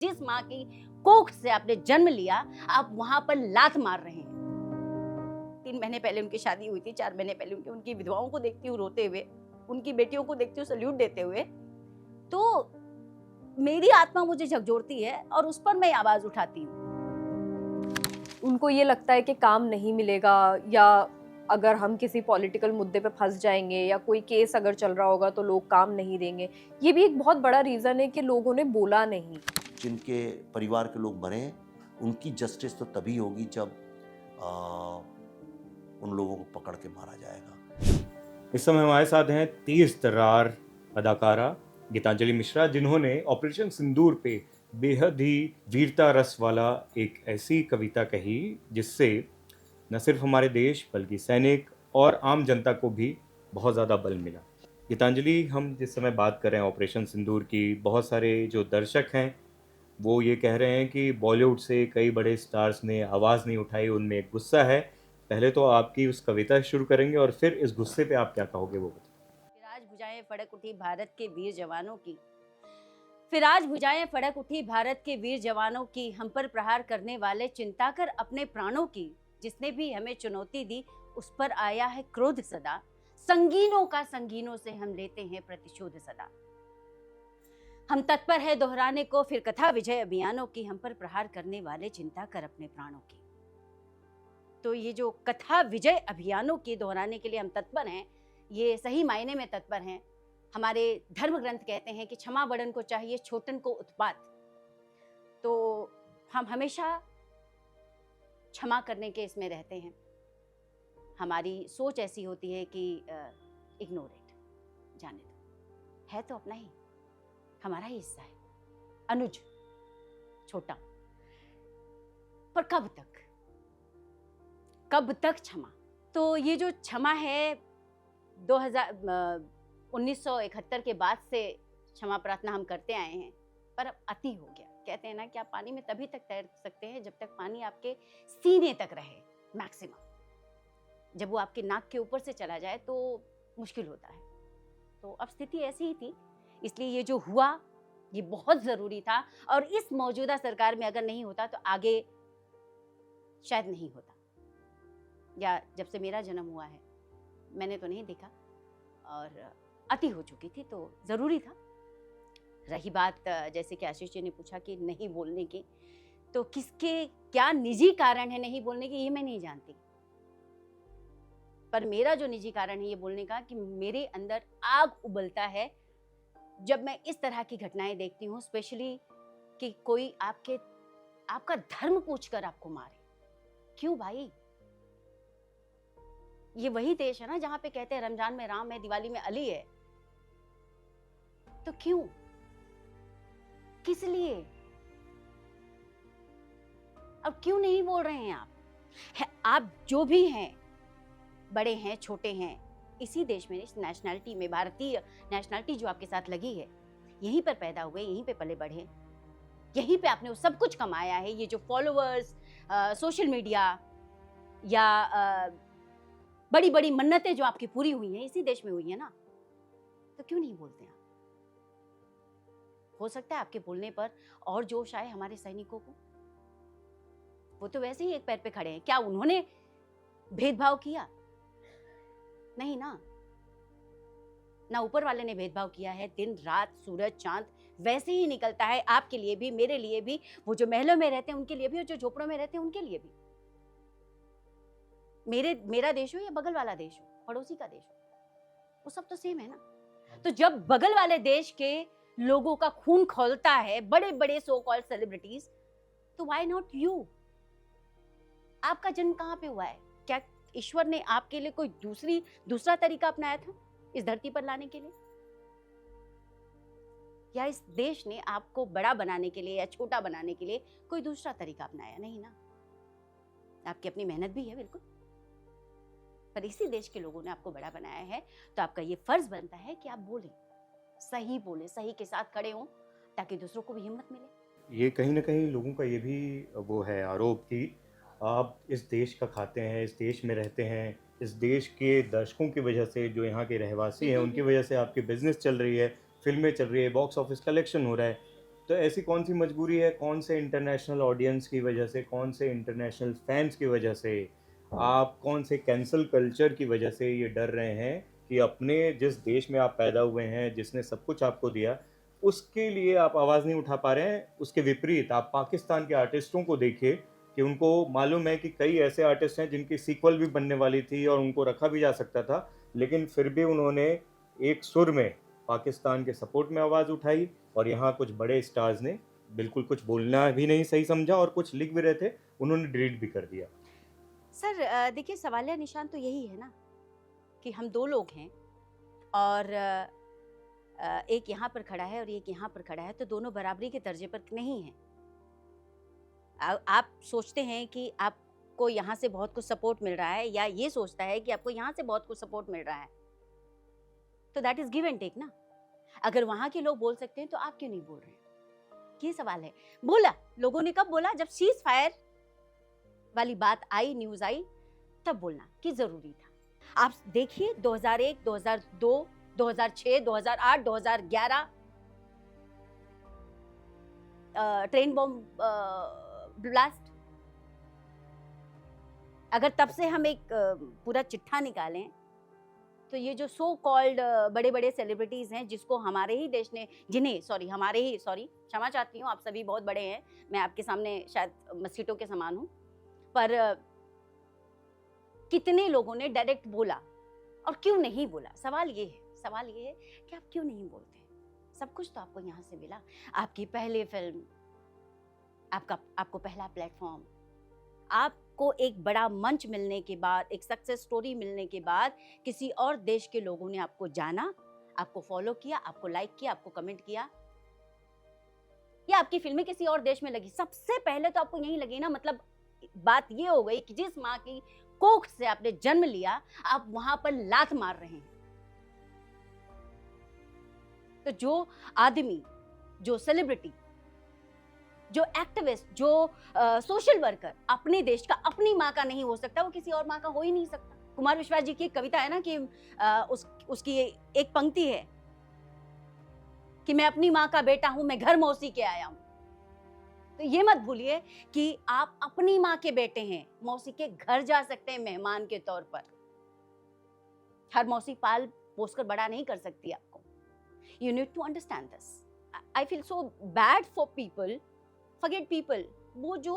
जिस माँ की कोख से आपने जन्म लिया, आप वहां पर लात मार रहे हैं। 3 महीने पहले उनकी शादी हुई थी, 4 महीने पहले उनकी विधवाओं को देखती हूँ रोते हुए, उनकी बेटियों को देखती हूँ सल्यूट देते हुए, तो मेरी आत्मा मुझे झकझोरती है और उस पर मैं आवाज उठाती हूँ। उनको ये लगता है कि काम नहीं मिलेगा, या अगर हम किसी पॉलिटिकल मुद्दे पे फंस जाएंगे या कोई केस अगर चल रहा होगा तो लोग काम नहीं देंगे। ये भी एक बहुत बड़ा रीज़न है कि लोगों ने बोला नहीं। जिनके परिवार के लोग मरे, उनकी जस्टिस तो तभी होगी जब उन लोगों को पकड़ के मारा जाएगा। इस समय हमारे साथ हैं तेज तर्रार अदाकारा गीतांजलि मिश्रा, जिन्होंने ऑपरेशन सिंदूर पे बेहद ही वीरता रस वाला एक ऐसी कविता कही जिससे न सिर्फ हमारे देश बल्कि सैनिक और आम जनता को भी बहुत ज़्यादा बल मिला। गीतांजलि, हम जिस समय बात कर रहे हैं ऑपरेशन सिंदूर की, बहुत सारे जो दर्शक हैं वो ये कह रहे हैं कि बॉलीवुड से कई बड़े स्टार्स ने आवाज़ नहीं उठाई, उनमें एक गुस्सा है। पहले तो आपकी उस कविता शुरू करेंगे और फिर इस गुस्से पे आप क्या कहोगे वो बताइए। फिर आज भुजाएं फड़क उठी भारत के वीर जवानों की, फिर आज भुजाएं फड़क उठी भारत के वीर जवानों की, हम पर प्रहार करने वाले चिंता कर अपने प्राणों की। जिसने भी हमें चुनौती दी उस पर आया है क्रोध सदा, संगीनों का संगीनों से हम लेते हैं प्रतिशोध सदा। हम तत्पर है दोहराने को फिर कथा विजय अभियानों की, हम पर प्रहार करने वाले चिंता कर अपने प्राणों की। तो ये जो कथा विजय अभियानों की दोहराने के लिए हम तत्पर हैं, ये सही मायने में तत्पर हैं। हमारे धर्म ग्रंथ कहते हैं कि क्षमा बड़न को चाहिए छोटन को उत्पात। तो हम हमेशा क्षमा करने के इसमें रहते हैं। हमारी सोच ऐसी होती है कि इग्नोर इट, जाने दो, है तो अपना ही, हमारा ही हिस्सा है, अनुज, छोटा। पर कब तक क्षमा? तो ये जो क्षमा है 1971 के बाद से क्षमा प्रार्थना हम करते आए हैं, पर अब अति हो गया। कहते हैं ना कि आप पानी में तभी तक तैर सकते हैं जब तक पानी आपके सीने तक रहे, मैक्सिमम। जब वो आपके नाक के ऊपर से चला जाए तो मुश्किल होता है। तो अब स्थिति ऐसी ही थी, इसलिए ये जो हुआ ये बहुत ज़रूरी था, और इस मौजूदा सरकार में अगर नहीं होता तो आगे शायद नहीं होता। या जब से मेरा जन्म हुआ है मैंने तो नहीं देखा, और अति हो चुकी थी, तो ज़रूरी था। रही बात जैसे कि आशीष जी ने पूछा कि नहीं बोलने की, तो किसके क्या निजी कारण है नहीं बोलने की, ये मैं नहीं जानती। पर मेरा जो निजी कारण है ये बोलने का कि मेरे अंदर आग उबलता है जब मैं इस तरह की घटनाएं देखती हूँ, स्पेशली कि कोई आपका धर्म पूछकर आपको मारे। क्यों भाई? ये वही देश है ना जहां पे कहते हैं रमजान में राम है, दिवाली में अली है। तो क्यों, किस लिए? अब क्यों नहीं बोल रहे हैं आप जो भी हैं, बड़े हैं छोटे हैं, इसी देश में, इस नेशनैलिटी में, भारतीय नेशनैलिटी जो आपके साथ लगी है, यहीं पर पैदा हुए, यहीं पे पले बढ़े, यहीं पे आपने वो सब कुछ कमाया है। ये जो फॉलोअर्स, सोशल मीडिया या बड़ी बड़ी मन्नतें जो आपकी पूरी हुई हैं इसी देश में हुई है ना, तो क्यों नहीं बोलते आप? हो सकता है आपके बोलने पर और जोश आए हमारे सैनिकों को। वो तो वैसे ही एक पैर पे खड़े हैं, क्या उन्होंने भेदभाव किया? नहीं ना ऊपर वाले ने भेदभाव किया है। दिन रात सूरज चांद वैसे ही निकलता है, आपके लिए भी, मेरे लिए भी, वो जो महलों में रहते हैं उनके लिए भी, और जो झोपड़ों में रहते हैं उनके लिए भी। मेरा देश हो या बगल वाला देश हो, पड़ोसी का देश हो, वो सब तो सेम है ना। तो जब बगल वाले देश के लोगों का खून खौलता है, बड़े बड़े सो कॉल्ड सेलिब्रिटीज, तो व्हाई नॉट यू? आपका जन्म कहाँ पे हुआ है? क्या ईश्वर ने आपके लिए कोई दूसरा तरीका अपनाया था इस धरती पर लाने के लिए? या इस देश ने आपको बड़ा बनाने के लिए या छोटा बनाने के लिए कोई दूसरा तरीका अपनाया? नहीं ना। आपकी अपनी मेहनत भी है बिल्कुल, पर इसी देश के लोगों ने आपको बड़ा बनाया है, तो आपका ये फर्ज बनता है कि आप बोलें, सही के साथ खड़े हों, ताकि दूसरों को भी हिम्मत मिले। ये कहीं ना कहीं लोगों का ये भी वो है आरोप कि आप इस देश का खाते हैं, इस देश में रहते हैं, इस देश के दर्शकों की वजह से, जो यहाँ के रहवासी हैं उनकी वजह से आपकी बिजनेस चल रही है, फिल्में चल रही है, बॉक्स ऑफिस कलेक्शन हो रहा है। तो ऐसी कौन सी मजबूरी है, कौन से इंटरनेशनल ऑडियंस की वजह से, कौन से इंटरनेशनल फैंस की वजह से, आप कौन से कैंसल कल्चर की वजह से ये डर रहे हैं कि अपने जिस देश में आप पैदा हुए हैं, जिसने सब कुछ आपको दिया, उसके लिए आप आवाज़ नहीं उठा पा रहे हैं? उसके विपरीत आप पाकिस्तान के आर्टिस्टों को देखिए कि उनको मालूम है कि कई ऐसे आर्टिस्ट हैं जिनकी सीक्वल भी बनने वाली थी और उनको रखा भी जा सकता था, लेकिन फिर भी उन्होंने एक सुर में पाकिस्तान के सपोर्ट में आवाज़ उठाई। और यहाँ कुछ बड़े स्टार्स ने बिल्कुल कुछ बोलना भी नहीं सही समझा और कुछ लिख भी रहे थे, उन्होंने डिलीट भी कर दिया। सर देखिए, सवालिया निशान तो यही है ना कि हम दो लोग हैं और एक यहाँ पर खड़ा है और एक यहाँ पर खड़ा है, तो दोनों बराबरी के दर्जे पर नहीं हैं। आप सोचते हैं कि आपको यहाँ से बहुत कुछ सपोर्ट मिल रहा है, या ये सोचता है कि आपको यहाँ से बहुत कुछ सपोर्ट मिल रहा है, तो that is give and take ना। अगर वहाँ के लोग बोल सकते हैं तो आप क्यों नहीं बोल रहे हैं? ये सवाल है। बोला लोगों ने कब बोला? जब सीज फायर वाली बात आई, न्यूज आई, तब बोलना कि जरूरी था। आप देखिए 2001, 2002, 2006, 2008, 2011 ट्रेन बॉम्ब ब्लास्ट। अगर तब से हम एक पूरा चिट्ठा निकालें तो ये जो सो कॉल्ड बड़े बड़े सेलिब्रिटीज हैं, जिसको हमारे ही देश ने, क्षमा चाहती हूँ, आप सभी बहुत बड़े हैं, मैं आपके सामने शायद मस्कीटो के समान हूँ, पर कितने लोगों ने डायरेक्ट बोला और क्यों नहीं बोला? सवाल ये है कि आप क्यों नहीं बोलते? सब कुछ तो आपको यहाँ से मिला, आपकी पहली फिल्म, आपको पहला प्लेटफॉर्म, आपको एक बड़ा मंच मिलने के बाद, एक सक्सेस स्टोरी मिलने के बाद किसी और देश के लोगों ने आपको जाना, आपको फॉलो किया, आपको लाइक किया, आपको कमेंट किया, या आपकी फिल्में किसी और देश में लगी। सबसे पहले तो आपको यहीं लगी ना। मतलब बात ये हो गई कि जिस माँ की कोख से आपने जन्म लिया, आप वहां पर लात मार रहे हैं। तो जो आदमी, जो सेलिब्रिटी, जो एक्टिविस्ट, जो सोशल वर्कर अपने देश का, अपनी माँ का नहीं हो सकता, वो किसी और माँ का हो ही नहीं सकता। कुमार विश्वास जी की एक कविता है ना कि उसकी एक पंक्ति है कि मैं अपनी माँ का बेटा हूं, मैं घर मौसी के आया हूं। तो ये मत भूलिए कि आप अपनी माँ के बेटे हैं, मौसी के घर जा सकते हैं मेहमान के तौर पर। हर मौसी पाल पोस कर बड़ा नहीं कर सकती आपको। You need to understand this. I feel so bad for people, forget people, वो जो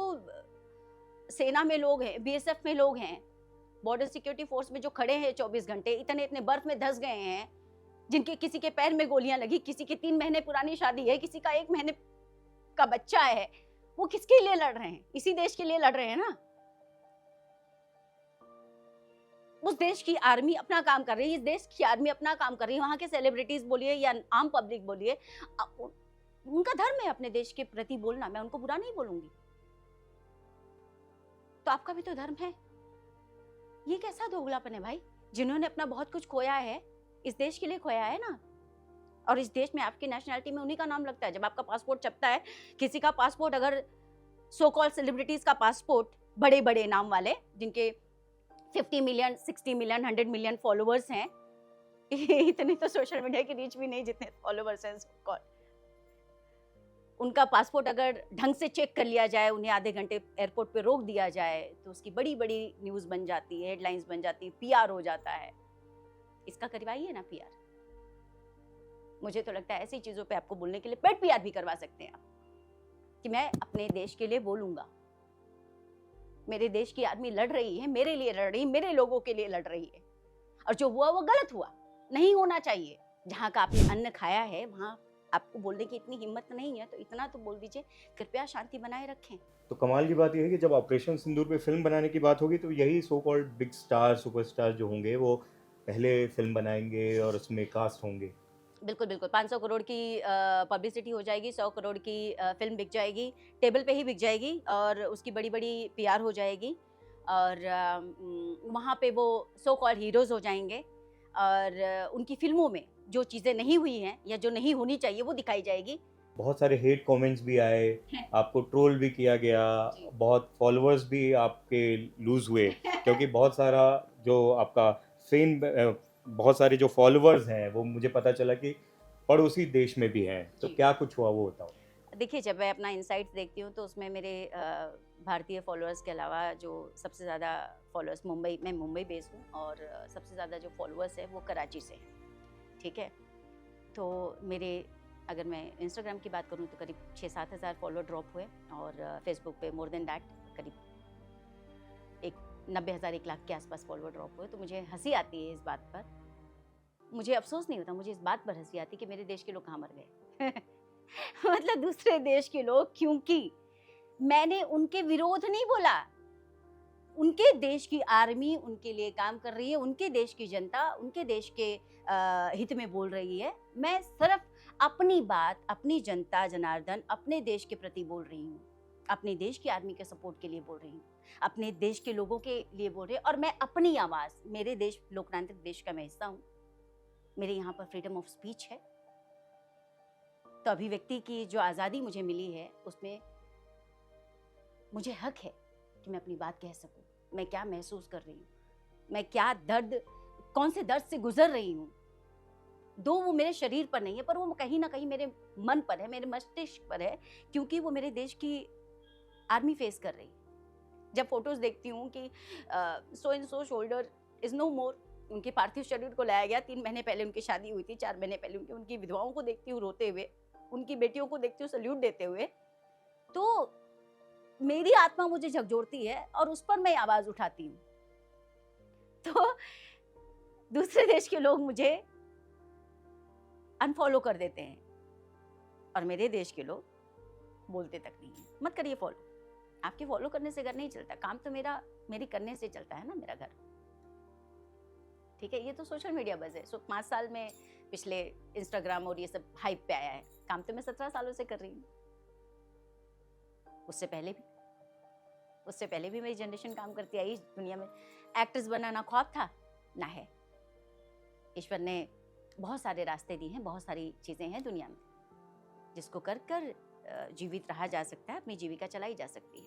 सेना में लोग हैं, बीएसएफ में लोग हैं, बॉर्डर सिक्योरिटी फोर्स में जो खड़े हैं 24 घंटे, इतने बर्फ में धंस गए हैं, जिनके किसी के पैर में गोलियां लगी, किसी की 3 महीने पुरानी शादी है, किसी का 1 महीने का बच्चा है, वो किसके लिए लड़ रहे हैं? इसी देश के लिए लड़ रहे हैं ना। उस देश की आर्मी अपना काम कर रही है, इस देश की आर्मी अपना काम कर रही है। वहां के सेलिब्रिटीज बोलिए या आम पब्लिक बोलिए, उनका धर्म है अपने देश के प्रति बोलना, मैं उनको बुरा नहीं बोलूंगी। तो आपका भी तो धर्म है। ये कैसा दोगलापन है भाई? जिन्होंने अपना बहुत कुछ खोया है, इस देश के लिए खोया है ना। और इस देश में आपकी नेशनैलिटी में उन्हीं का नाम लगता है। जब आपका पासपोर्ट छपता है, किसी का पासपोर्ट, अगर सो कॉल्ड सेलिब्रिटीज का पासपोर्ट, बड़े बड़े नाम वाले जिनके 50 मिलियन, 60 मिलियन, 100 मिलियन फॉलोवर्स हैं, इतनी तो सोशल मीडिया की रीच भी नहीं जितने फॉलोवर्स हैं सो कॉल्ड, उनका पासपोर्ट अगर ढंग से चेक कर लिया जाए, उन्हें आधे घंटे एयरपोर्ट पे रोक दिया जाए, तो उसकी बड़ी बड़ी न्यूज़ बन जाती है, हेडलाइंस बन जाती है, पीआर हो जाता है। इसका करवाइए ना पीआर। मुझे तो लगता है ऐसी चीज़ों पे आपको बोलने के लिए पेड पीआर भी करवा सकते हैं आप, कि मैं अपने देश के लिए बोलूँगा, मेरे देश की आर्मी लड़ रही है, मेरे लिए लड़ रही है, मेरे लोगों के लिए लड़ रही है, और जो हुआ वो गलत हुआ, नहीं होना चाहिए। जहाँ का आपने अन्न खाया है, वहाँ आपको बोलने की इतनी हिम्मत नहीं है, तो इतना तो बोल दीजिए, कृपया शांति बनाए रखें। तो कमाल की बात यह है कि जब ऑपरेशन सिंदूर पे फिल्म बनाने की बात होगी, तो यही so called big star, superstar जो होंगे, वो पहले फिल्म बनाएंगे और उसमें कास्ट होंगे। बिल्कुल बिल्कुल, 500 करोड़ की पब्लिसिटी हो जाएगी, 100 करोड़ की फिल्म बिक जाएगी, टेबल पे ही बिक जाएगी, और उसकी बड़ी बड़ी पीआर हो जाएगी, और वहाँ पे वो सो कॉल्ड हीरोज़ हो जाएंगे, और उनकी फिल्मों में जो चीज़ें नहीं हुई हैं या जो नहीं होनी चाहिए वो दिखाई जाएगी। बहुत सारे हेट कमेंट्स भी आए, आपको ट्रोल भी किया गया, बहुत फॉलोअर्स भी आपके लूज हुए, क्योंकि बहुत सारा जो आपका फेम, बहुत सारे जो फॉलोअर्स हैं वो मुझे पता चला कि पड़ोसी देश में भी हैं। तो क्या कुछ हुआ वो बताओ। देखिए, जब मैं अपना इनसाइट्स देखती हूँ तो उसमें मेरे भारतीय फॉलोअर्स के अलावा जो सबसे ज़्यादा फॉलोअर्स, मैं मुंबई बेस्ड हूँ और सबसे ज़्यादा जो फॉलोअर्स है वो कराची से हैं, ठीक है। तो मेरे, अगर मैं इंस्टाग्राम की बात करूँ तो करीब 6-7 हज़ार फॉलोअर ड्रॉप हुए और फेसबुक पे मोर देन दैट करीब 90,000 1 लाख के आसपास फॉलोअर ड्रॉप हुए। तो मुझे हंसी आती है इस बात पर, मुझे अफसोस नहीं होता, मुझे इस बात पर हंसी आती कि मेरे देश के लोग कहाँ मर गए मतलब दूसरे देश के लोग, क्योंकि मैंने उनके विरोध नहीं बोला, उनके देश की आर्मी उनके लिए काम कर रही है, उनके देश की जनता उनके देश के हित में बोल रही है। मैं सिर्फ अपनी बात, अपनी जनता जनार्दन, अपने देश के प्रति बोल रही हूँ, अपने देश की आर्मी के सपोर्ट के लिए बोल रही हूँ, अपने देश के लोगों के लिए बोल रही हूँ। और मैं अपनी आवाज़, मेरे देश लोकतांत्रिक देश का मैं हिस्सा हूँ, मेरे यहाँ पर फ्रीडम ऑफ स्पीच है, तो अभिव्यक्ति की जो आज़ादी मुझे मिली है उसमें मुझे हक है कि मैं अपनी बात कह सकूं, मैं क्या महसूस कर रही हूँ, मैं क्या दर्द, कौन से दर्द से गुजर रही हूँ। दो वो मेरे शरीर पर नहीं है, पर वो कहीं ना कहीं मेरे मन पर है, मेरे मस्तिष्क पर है, क्योंकि वो मेरे देश की आर्मी फेस कर रही है। जब फोटोज देखती हूँ कि so and so shoulder is no more, उनके पार्थिव शरीर को लाया गया, 3 महीने पहले उनकी शादी हुई थी, 4 महीने पहले उनकी विधवाओं को देखती हूँ रोते हुए, उनकी बेटियों को देखती हूँ सल्यूट देते हुए, तो मेरी आत्मा मुझे झकझोरती है और उस पर मैं आवाज उठाती हूँ। तो दूसरे देश के लोग मुझे अनफॉलो कर देते हैं और मेरे देश के लोग बोलते तक नहीं है, मत करिए फॉलो। आपके फॉलो करने से घर नहीं चलता, काम तो मेरी करने से चलता है ना मेरा घर, ठीक है। ये तो सोशल मीडिया बस है। 5 साल में पिछले इंस्टाग्राम और ये सब हाइप पे आया है, काम तो मैं 17 सालों से कर रही हूँ। उससे पहले भी मेरी जनरेशन काम करती आई दुनिया में। एक्ट्रेस बनाना ख्वाब था ना है, ईश्वर ने बहुत सारे रास्ते दिए हैं, बहुत सारी चीज़ें हैं दुनिया में जिसको कर कर जीवित रहा जा सकता है, अपनी जीविका चलाई जा सकती है।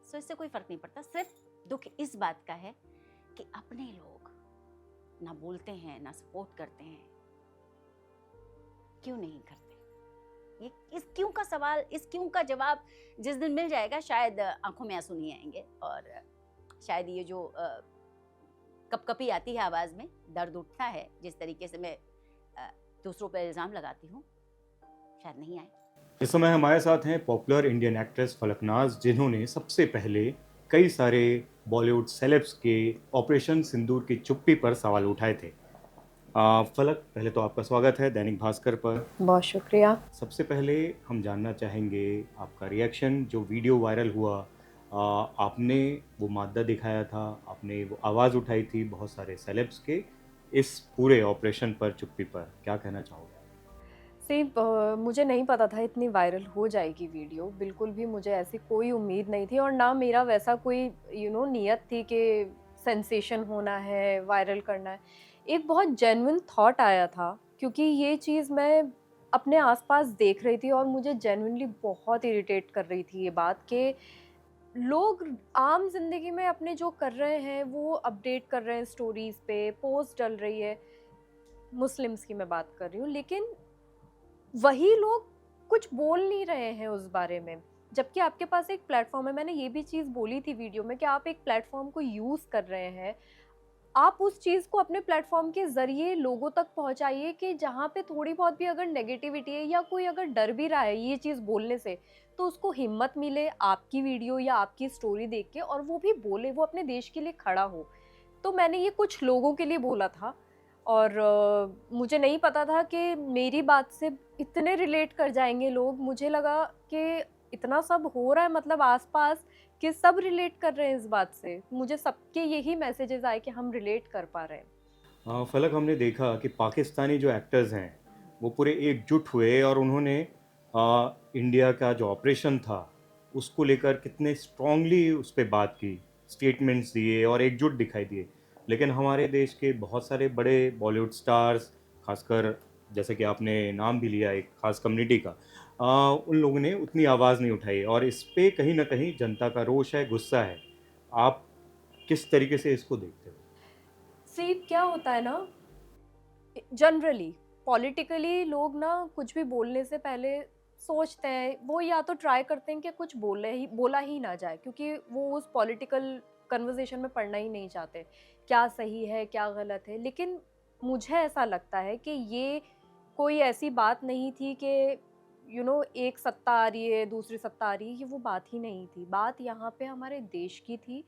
सो इससे कोई फर्क नहीं पड़ता। सिर्फ दुख इस बात का है कि अपने लोग ना बोलते हैं, ना सपोर्ट करते हैं। क्यों नहीं करते? ये इस क्यों का सवाल, इस क्यों का जवाब जिस दिन मिल जाएगा शायद आंखों में आंसू नहीं आएंगे और शायद ये जो कपकपी आती है आवाज़ में, दर्द उठता है, जिस तरीके से मैं दूसरों पर इल्ज़ाम लगाती हूँ, शायद नहीं आए। इस समय हमारे साथ हैं पॉपुलर इंडियन एक्ट्रेस फलकनाज, जिन्होंने सबसे पहले कई सारे बॉलीवुड सेलेब्स के ऑपरेशन सिंदूर की चुप्पी पर सवाल उठाए थे। फलक, पहले तो आपका स्वागत है दैनिक भास्कर पर। बहुत शुक्रिया। सबसे पहले हम जानना चाहेंगे आपका रिएक्शन, जो वीडियो वायरल हुआ, आपने वो मादा दिखाया था, आपने वो आवाज़ उठाई थी बहुत सारे सेलेब्स के, इस पूरे ऑपरेशन पर चुप्पी पर क्या कहना चाहोगे? सिर्फ मुझे नहीं पता था इतनी वायरल हो जाएगी वीडियो, बिल्कुल भी मुझे ऐसी कोई उम्मीद नहीं थी और ना मेरा वैसा कोई नियत थी कि सेंसेशन होना है, वायरल करना है। एक बहुत जेन्युइन थॉट आया था, क्योंकि ये चीज़ मैं अपने आसपास देख रही थी और मुझे जेन्युइनली बहुत इरिटेट कर रही थी ये बात कि लोग आम जिंदगी में अपने जो कर रहे हैं वो अपडेट कर रहे हैं, स्टोरीज पे पोस्ट डल रही है, मुस्लिम्स की मैं बात कर रही हूँ, लेकिन वही लोग कुछ बोल नहीं रहे हैं उस बारे में, जबकि आपके पास एक प्लेटफॉर्म है। मैंने ये भी चीज़ बोली थी वीडियो में कि आप एक प्लेटफॉर्म को यूज़ कर रहे हैं, आप उस चीज़ को अपने प्लेटफॉर्म के ज़रिए लोगों तक पहुंचाइए कि जहाँ पे थोड़ी बहुत भी अगर नेगेटिविटी है या कोई अगर डर भी रहा है ये चीज़ बोलने से, तो उसको हिम्मत मिले आपकी वीडियो या आपकी स्टोरी देख के और वो भी बोले, वो अपने देश के लिए खड़ा हो। तो मैंने ये कुछ लोगों के लिए बोला था और मुझे नहीं पता था कि मेरी बात से इतने रिलेट कर जाएंगे लोग। मुझे लगा कि इतना सब हो रहा है, मतलब आसपास, कि सब रिलेट कर रहे हैं इस बात से। मुझे सबके यही मैसेजेस आए कि हम रिलेट कर पा रहे हैं। फलक, हमने देखा कि पाकिस्तानी जो एक्टर्स हैं वो पूरे एकजुट हुए और उन्होंने इंडिया का जो ऑपरेशन था उसको लेकर कितने स्ट्रांगली उस पर बात की, स्टेटमेंट्स दिए और एकजुट दिखाई दिए। लेकिन हमारे देश के बहुत सारे बड़े बॉलीवुड स्टार्स, खासकर जैसे कि आपने नाम भी लिया एक खास कम्युनिटी का, उन लोगों ने उतनी आवाज़ नहीं उठाई और इस पे कहीं ना कहीं जनता का रोष है, गुस्सा है। आप किस तरीके से इसको देखते हो? सिर्फ क्या होता है ना, जनरली पॉलिटिकली लोग ना कुछ भी बोलने से पहले सोचते हैं, वो या तो ट्राई करते हैं कि कुछ बोला ही ना जाए, क्योंकि वो उस पॉलिटिकल कन्वर्सेशन में पढ़ना ही नहीं चाहते, क्या सही है क्या गलत है। लेकिन मुझे ऐसा लगता है कि ये कोई ऐसी बात नहीं थी कि एक सत्ता आ रही है दूसरी सत्ता आ रही है, ये वो बात ही नहीं थी। बात यहाँ पे हमारे देश की थी,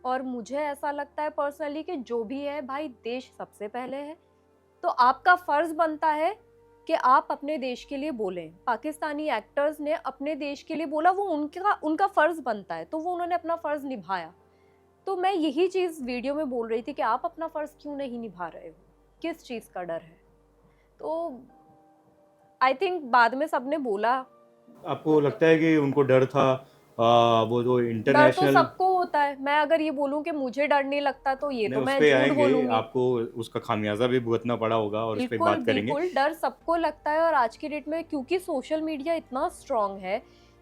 और मुझे ऐसा लगता है पर्सनली कि जो भी है भाई, देश सबसे पहले है। तो आपका फर्ज बनता है कि आप अपने देश के लिए बोलें। पाकिस्तानी एक्टर्स ने अपने देश के लिए बोला, वो उनका फर्ज बनता है, तो वो उन्होंने अपना फर्ज निभाया। तो मैं यही चीज वीडियो में बोल रही थी कि आप अपना फर्ज क्यों नहीं निभा रहे हो, किस चीज का डर है। तो आई थिंक बाद में सबने बोला। आपको लगता है कि उनको डर था? वो जो डर तो इंटरनेशनल, सबको होता है। मैं अगर ये बोलूं कि मुझे डर नहीं लगता तो ये तो उस मैं पे झूठ आएंगे, बोलूंगी। आपको उसका खामियाजा भी भुगतना पड़ा होगा और उस पर बिल्कुल बात करेंगे। बिल्कुल, डर सबको लगता है। और आज की डेट में क्योंकि सोशल मीडिया इतना स्ट्रांग है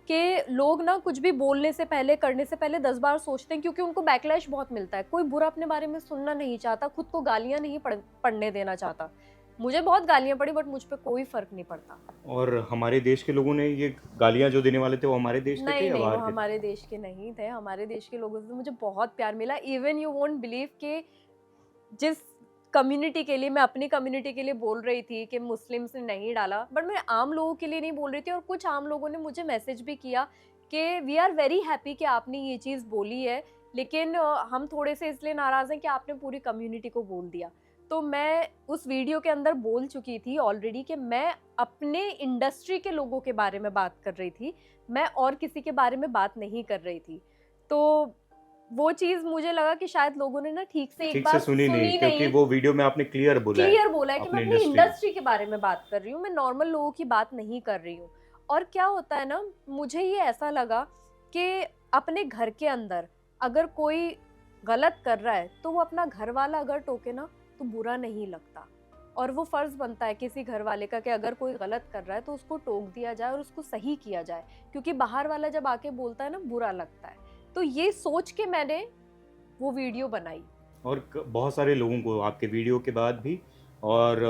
कि लोग ना कुछ भी बोलने से पहले, करने से पहले 10 बार सोचते हैं, क्योंकि उनको बैकलैश बहुत मिलता है। कोई बुरा अपने बारे में सुनना नहीं चाहता, खुद को गालियां नहीं पढ़ने देना चाहता। मुझे बहुत गालियां पड़ी, बट मुझ पे कोई फर्क नहीं पड़ता। और हमारे देश के लोगों ने ये गालियां जो देने वाले थे वो हमारे देश के थे नहीं या नहीं, वो बाहर के थे? हमारे देश के नहीं थे। हमारे देश के लोगों से मुझे बहुत प्यार मिला। इवन यू वोंट बिलीव कि जिस कम्युनिटी के लिए, मैं अपनी कम्युनिटी के लिए बोल रही थी कि मुस्लिम्स ने नहीं डाला, बट मैं आम लोगों के लिए नहीं बोल रही थी। और कुछ आम लोगों ने मुझे मैसेज भी किया कि वी आर वेरी हैप्पी कि आपने ये चीज़ बोली है, लेकिन हम थोड़े से इसलिए नाराज़ हैं कि आपने पूरी कम्युनिटी को बोल दिया। तो मैं उस वीडियो के अंदर बोल चुकी थी ऑलरेडी कि मैं अपने इंडस्ट्री के लोगों के बारे में बात कर रही थी, मैं और किसी के बारे में बात नहीं कर रही थी। तो वो चीज़ मुझे लगा कि शायद लोगों ने ना ठीक से एक ठीक बार से सुनी नहीं, क्योंकि वो वीडियो में आपने क्लियर बोला है क्लियर बोला है कि मैं अपने अपनी इंडस्ट्री इंडस्ट्री के बारे में बात कर रही हूँ, मैं नॉर्मल लोगों की बात नहीं कर रही हूँ। और क्या होता है ना, मुझे ये ऐसा लगा कि अपने घर के अंदर अगर कोई गलत कर रहा है तो वो अपना घर वाला अगर टोके ना तो बुरा नहीं लगता। और वो फर्ज बनता है किसी घर वाले का कि अगर कोई गलत कर रहा है तो उसको टोक दिया जाए और उसको सही किया जाए, क्योंकि बाहर वाला जब आके बोलता है ना, बुरा लगता है। तो ये सोच के मैंने वो वीडियो बनाई। और बहुत सारे लोगों को आपके वीडियो के बाद भी और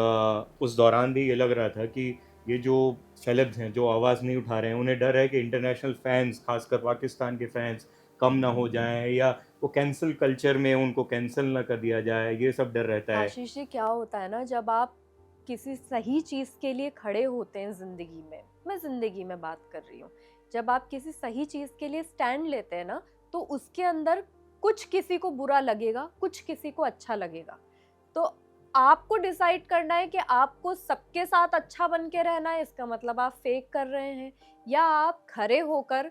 उस दौरान भी ये लग रहा था कि ये जो सेलेब्स हैं जो आवाज़ नहीं उठा रहे हैं, उन्हें डर है कि इंटरनेशनल फैंस, खासकर पाकिस्तान के फैंस कम ना हो जाएं, या वो कैंसिल कल्चर में उनको कैंसिल ना कर दिया जाए, ये सब डर रहता है। आशीष जी, क्या होता है ना, जब आप किसी सही चीज़ के लिए खड़े होते हैं ज़िंदगी में, मैं ज़िंदगी में बात कर रही हूँ, जब आप किसी सही चीज़ के लिए स्टैंड लेते हैं ना, तो उसके अंदर कुछ किसी को बुरा लगेगा, कुछ किसी को अच्छा लगेगा। तो आपको डिसाइड करना है कि आपको सबके साथ अच्छा बन के रहना है, इसका मतलब आप फेक कर रहे हैं, या आप खड़े होकर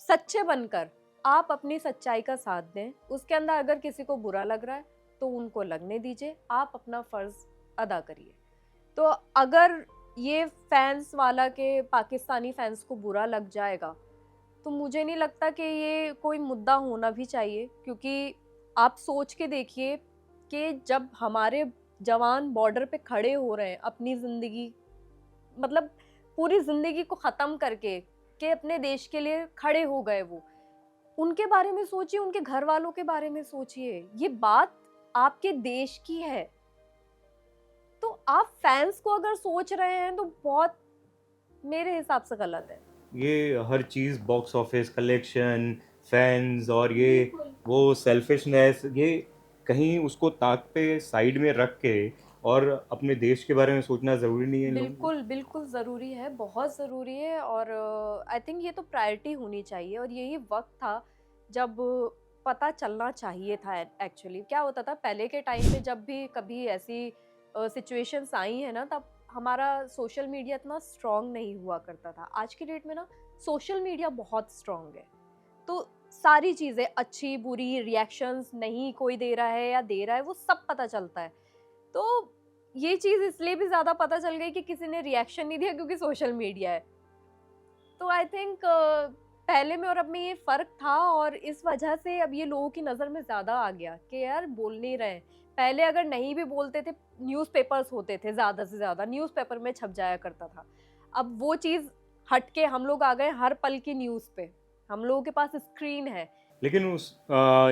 सच्चे बनकर आप अपनी सच्चाई का साथ दें। उसके अंदर अगर किसी को बुरा लग रहा है तो उनको लगने दीजिए, आप अपना फर्ज अदा करिए। तो अगर ये फैंस वाला के पाकिस्तानी फैंस को बुरा लग जाएगा तो मुझे नहीं लगता कि ये कोई मुद्दा होना भी चाहिए, क्योंकि आप सोच के देखिए कि जब हमारे जवान बॉर्डर पे खड़े हो रहे हैं अपनी ज़िंदगी, मतलब पूरी ज़िंदगी को ख़त्म करके, कि अपने देश के लिए खड़े हो गए, वो उनके बारे में सोचिए, उनके घर वालों के बारे में सोचिए। ये बात आपके देश की है। तो आप फैंस को अगर सोच रहे हैं तो बहुत मेरे हिसाब से गलत है। ये हर चीज़, बॉक्स ऑफिस कलेक्शन, फैंस और ये वो सेल्फिशनेस, ये कहीं उसको ताक पे साइड में रख के और अपने देश के बारे में सोचना ज़रूरी नहीं है इन लोगों को? बिल्कुल बिल्कुल ज़रूरी है, बहुत ज़रूरी है। और आई थिंक ये तो प्रायोरिटी होनी चाहिए, और यही वक्त था जब पता चलना चाहिए था। एक्चुअली क्या होता था पहले के टाइम पे, जब भी कभी ऐसी सिचुएशंस आई है ना, तब हमारा सोशल मीडिया इतना स्ट्रांग नहीं हुआ करता था। आज की डेट में ना सोशल मीडिया बहुत स्ट्रांग है, तो सारी चीज़ें अच्छी बुरी, रिएक्शंस नहीं कोई दे रहा है या दे रहा है, वो सब पता चलता है। तो ये चीज़ इसलिए भी ज़्यादा पता चल गई कि किसी ने रिएक्शन नहीं दिया क्योंकि सोशल मीडिया है। तो आई थिंक पहले में और अब में ये फ़र्क था, और इस वजह से अब ये लोगों की नज़र में ज़्यादा आ गया कि यार बोल नहीं रहे हैं। पहले अगर नहीं भी बोलते थे, न्यूज़पेपर्स होते थे, ज़्यादा से ज़्यादा न्यूज़पेपर में छप जाया करता था। अब वो चीज़ हट के हम लोग आ गए हर पल की न्यूज़ पे, हम लोगों के पास स्क्रीन है। लेकिन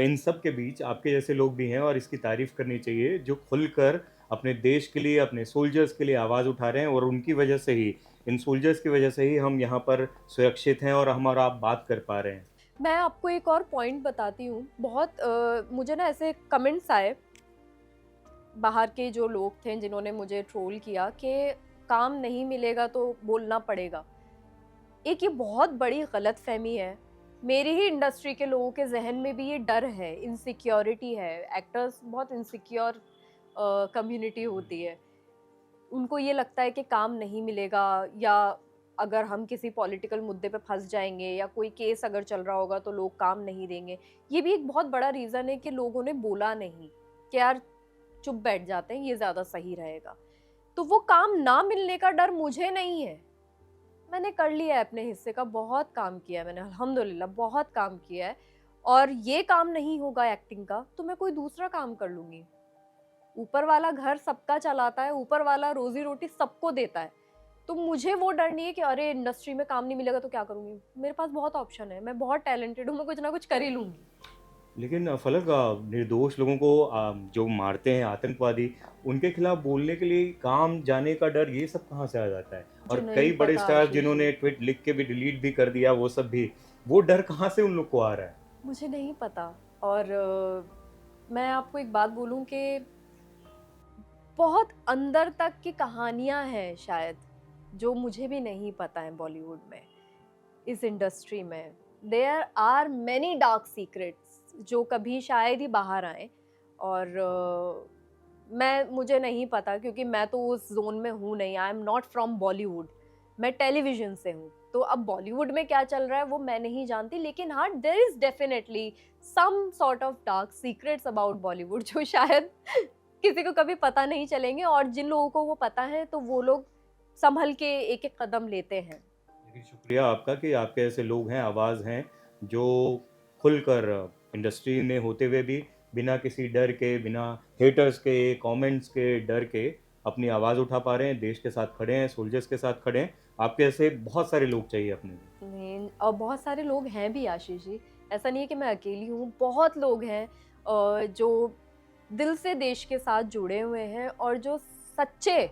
इन सब के बीच आपके जैसे लोग भी हैं और इसकी तारीफ करनी चाहिए, जो खुलकर अपने देश के लिए, अपने सोल्जर्स के लिए आवाज़ उठा रहे हैं, और उनकी वजह से ही इन सोल्जर्स की वजह से ही हम यहाँ पर सुरक्षित हैं और हम और आप बात कर पा रहे हैं। मैं आपको एक और पॉइंट बताती हूँ। बहुत मुझे ना ऐसे कमेंट्स आए बाहर के जो लोग थे जिन्होंने मुझे ट्रोल किया कि काम नहीं मिलेगा तो बोलना पड़ेगा। एक ये बहुत बड़ी गलतफहमी है। मेरी ही इंडस्ट्री के लोगों के जहन में भी ये डर है, इनसिक्योरिटी है। एक्टर्स बहुत इनसिक्योर कम्युनिटी होती है। उनको ये लगता है कि काम नहीं मिलेगा, या अगर हम किसी पॉलिटिकल मुद्दे पे फंस जाएंगे या कोई केस अगर चल रहा होगा तो लोग काम नहीं देंगे। ये भी एक बहुत बड़ा रीज़न है कि लोगों ने बोला नहीं कि यार चुप बैठ जाते हैं, ये ज़्यादा सही रहेगा। तो वो काम ना मिलने का डर मुझे नहीं है। मैंने कर लिया है अपने हिस्से का, बहुत काम किया है मैंने, अल्हम्दुलिल्लाह बहुत काम किया है। और ये काम नहीं होगा एक्टिंग का तो मैं कोई दूसरा काम कर लूँगी। ऊपर वाला घर सबका चलाता है, ऊपर वाला रोजी रोटी सबको देता है। तो मुझे वो डर नहीं है कि अरे इंडस्ट्री में काम नहीं मिलेगा तो क्या करूँगी। मेरे पास बहुत ऑप्शन है, मैं बहुत टैलेंटेड हूँ, मैं कुछ ना कुछ कर ही लूँगी। लेकिन फलक, निर्दोष लोगों को जो मारते हैं आतंकवादी, उनके खिलाफ बोलने के लिए काम जाने का डर, ये सब कहाँ से आ जाता है? और मुझे कई नहीं बड़े पता स्टार आशीष जिन्होंने जी, ट्वीट लिख के भी डिलीट भी कर दिया, वो सब भी, वो डर कहाँ से उन लोग को आ रहा है? मुझे नहीं पता। और मैं आपको एक बात बोलूँ कि बहुत अंदर तक की कहानियाँ हैं शायद जो मुझे भी नहीं पता है बॉलीवुड में, इस इंडस्ट्री में। There are many dark secrets जो कभी शायद ही बाहर आए। और मुझे नहीं पता क्योंकि मैं तो उस जोन में हूँ नहीं। I am not from Bollywood, मैं टेलीविजन से हूँ। तो अब बॉलीवुड में क्या चल रहा है वो मैं नहीं जानती, लेकिन हाँ there is definitely some sort of dark secrets about Bollywood जो शायद किसी को कभी पता नहीं चलेंगे। और जिन लोगों को वो पता है तो वो लोग संभल के एक एक कदम लेते हैं। लेकिन शुक्रिया आपका कि आपके ऐसे लोग हैं, आवाज़ हैं, जो खुलकर इंडस्ट्री में होते हुए भी बिना किसी डर के, बिना हेटर्स के, कमेंट्स के डर के अपनी आवाज़ उठा पा रहे हैं, देश के साथ खड़े हैं, सोल्जर्स के साथ खड़े हैं। आपके ऐसे बहुत सारे लोग चाहिए अपने लिए। नहीं, और बहुत सारे लोग हैं भी आशीष जी। ऐसा नहीं है कि मैं अकेली हूँ, बहुत लोग हैं जो दिल से देश के साथ जुड़े हुए हैं और जो सच्चे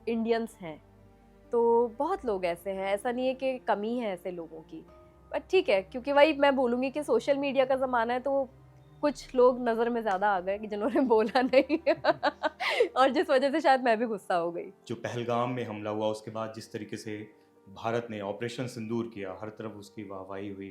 इंडियंस हैं। तो बहुत लोग ऐसे हैं, ऐसा नहीं है कि कमी है ऐसे लोगों की। बट ठीक है, क्योंकि वही मैं बोलूँगी कि सोशल मीडिया का ज़माना है तो कुछ लोग नज़र में ज़्यादा आ गए कि जिन्होंने बोला नहीं और जिस वजह से शायद मैं भी गुस्सा हो गई। जो पहलगाम में हमला हुआ, उसके बाद जिस तरीके से भारत ने ऑपरेशन सिंदूर किया, हर तरफ उसकी वाहवाही हुई।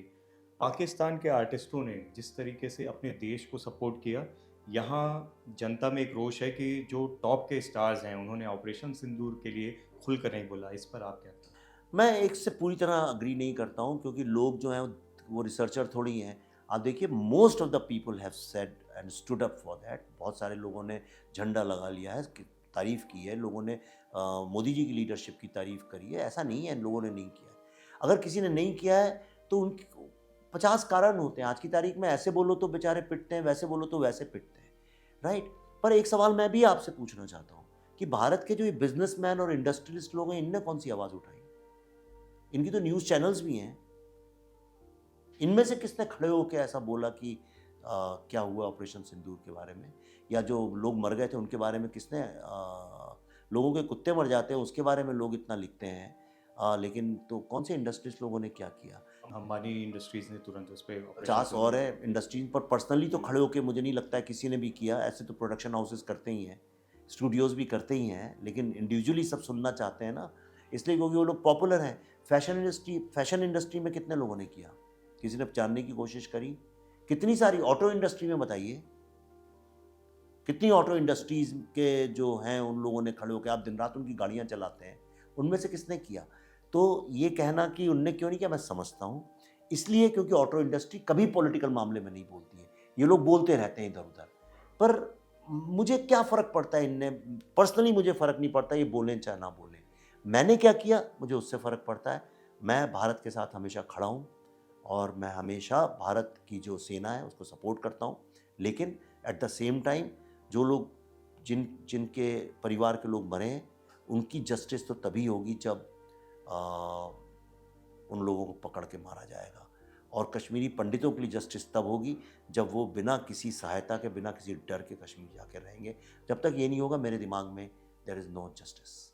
पाकिस्तान के आर्टिस्टों ने जिस तरीके से अपने देश को सपोर्ट किया, यहाँ जनता में एक रोष है कि जो टॉप के स्टार्स हैं उन्होंने ऑपरेशन सिंदूर के लिए खुलकर नहीं बोला। इस पर आप क्या कहते हैं? मैं एक से पूरी तरह अग्री नहीं करता हूँ, क्योंकि लोग जो हैं वो रिसर्चर थोड़ी हैं। आप देखिए, most of the people have said and stood up for that. बहुत सारे लोगों ने झंडा लगा लिया है, तारीफ़ की है, लोगों ने मोदी जी की लीडरशिप की तारीफ़ करी है। ऐसा नहीं है लोगों ने नहीं किया है। अगर किसी ने नहीं किया है तो उनकी 50 कारण होते हैं। आज की तारीख में ऐसे बोलो तो बेचारे पिटते हैं, वैसे बोलो तो वैसे पिटते हैं, राइट। पर एक सवाल मैं भी आपसे पूछना चाहता हूँ कि भारत के जो ये बिजनेसमैन और इंडस्ट्रियलिस्ट लोग हैं, इनने कौन सी आवाज़ उठाई? इनकी तो न्यूज़ चैनल्स भी हैं। इनमें से किसने खड़े होकर ऐसा बोला कि क्या हुआ ऑपरेशन सिंदूर के बारे में, या जो लोग मर गए थे उनके बारे में किसने, लोगों के कुत्ते मर जाते हैं उसके बारे में लोग इतना लिखते हैं, लेकिन तो कौन से इंडस्ट्रीज लोगों ने क्या किया? अंबानी इंडस्ट्रीज ने तुरंत उस पर 50 और है इंडस्ट्रीज पर पर्सनली तो खड़े होकर मुझे नहीं लगता है किसी ने भी किया। ऐसे तो प्रोडक्शन हाउसेस करते ही हैं, स्टूडियोज़ भी करते ही हैं, लेकिन इंडिविजुअली सब सुनना चाहते हैं ना, इसलिए क्योंकि वो लोग पॉपुलर हैं। फैशन इंडस्ट्री में कितने लोगों ने किया? किसी ने जानने की कोशिश करी? कितनी सारी ऑटो इंडस्ट्री में बताइए, कितनी ऑटो इंडस्ट्रीज के जो हैं उन लोगों ने खड़े होकर, आप दिन रात उनकी गाड़ियां चलाते हैं, उनमें से किसने किया? तो ये कहना कि उनने क्यों नहीं किया, मैं समझता हूँ। इसलिए क्योंकि ऑटो इंडस्ट्री कभी पॉलिटिकल मामले में नहीं बोलती है, ये लोग बोलते रहते हैं इधर उधर। पर मुझे क्या फ़र्क पड़ता है, इनने पर्सनली मुझे फ़र्क नहीं पड़ता ये बोलें चाहे ना बोलें। मैंने क्या किया मुझे उससे फ़र्क पड़ता है। मैं भारत के साथ हमेशा खड़ा हूँ और मैं हमेशा भारत की जो सेना है उसको सपोर्ट करता हूँ, लेकिन एट द सेम टाइम जो लोग जिनके परिवार के लोग मरे हैं उनकी जस्टिस तो तभी होगी जब उन लोगों को पकड़ के मारा जाएगा। और कश्मीरी पंडितों के लिए जस्टिस तब होगी जब वो बिना किसी सहायता के, बिना किसी डर के कश्मीर जाके रहेंगे। जब तक ये नहीं होगा मेरे दिमाग में देयर इज़ नो जस्टिस।